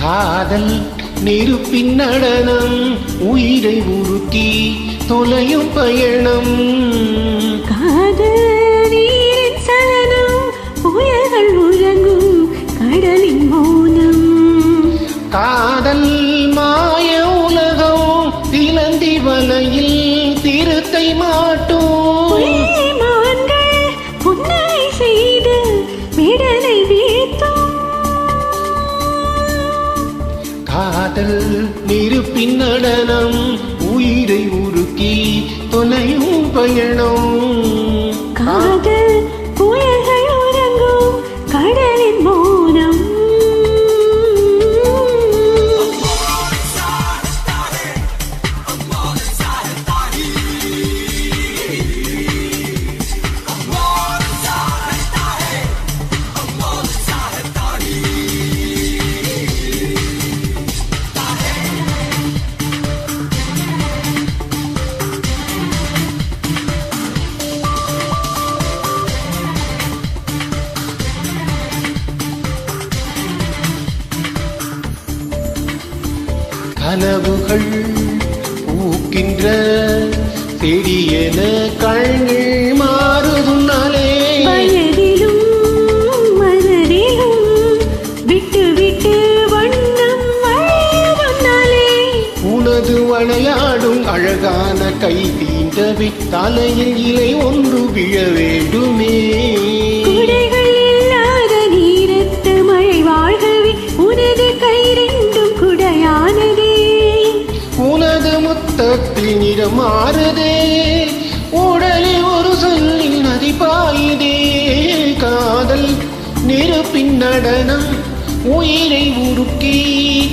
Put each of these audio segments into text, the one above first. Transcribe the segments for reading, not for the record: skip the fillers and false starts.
காதல் நெருப்பின் நடனம் உயிரை உருக்கி தொலையும் பயணம். காதல் நீரின் சலனம் புயல்கள் உறங்கும் கடலின் மௌனம். காதல் மாய உலகம் திலந்தி வலையில் திருத்தை மாட்டும். புன்னை செய்து விடலை வீழ்த்தும். காதல் நெருப்பின் நடனம் உயிரை உருக்கி தொலையும் பயணம். காதல் புயல்கள் உறங்கும் கடலின் மௌனம். கனவுகள் பூக்கின்ற செடியென கண்கள் மாறுதுன்னாலே. வயதிலும் மனதிலும் விட்டு விட்டு வண்ணம் வளையதுன்னாலே. உனது விளையாடும் அழகான கை தீண்டவே தலையில் இலை ஒன்று விழ வேண்டுமே. குடைகள் இல்லாத நீரத்து மழை வாழ்கவே உனது கை ரெண்டும் குடையானதே. உனது முத்தத்தில் நிறம் மாறுதே, உடலில் ஒரு சொல்லில் நதி பாயுதே. காதல் நெருப்பின் நடனம் உயிரை உருக்கி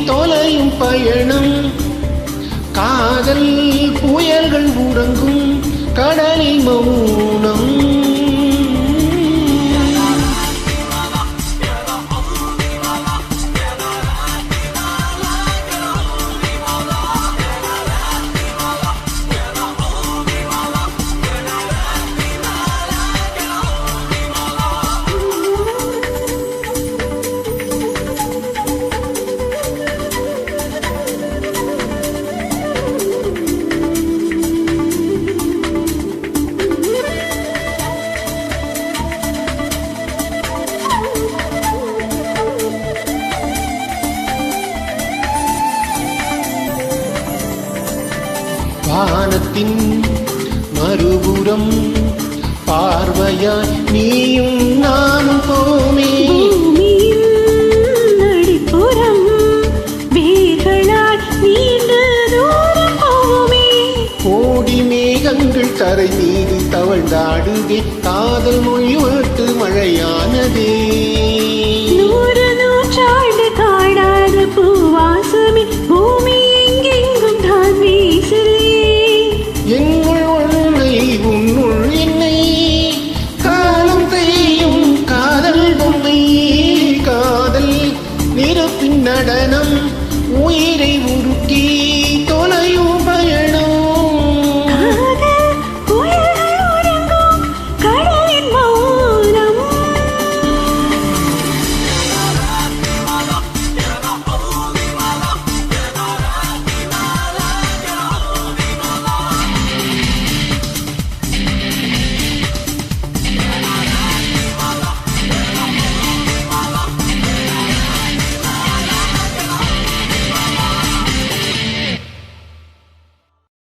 தொலையும் பயணம். காதல் புயல்கள் உறங்கும் கடலில் மௌனம். வானத்தின் மறுபுறம் பார்வையாய் நீயும் நானும் போமே. நடிப்புறம் வேர்களால் நீண்ட தூரம் போமே. கோடி மேகங்கள் தரை மீது தவழ்ந்தாடுதே, காதல் மொழி வாட்டு மழையானதே.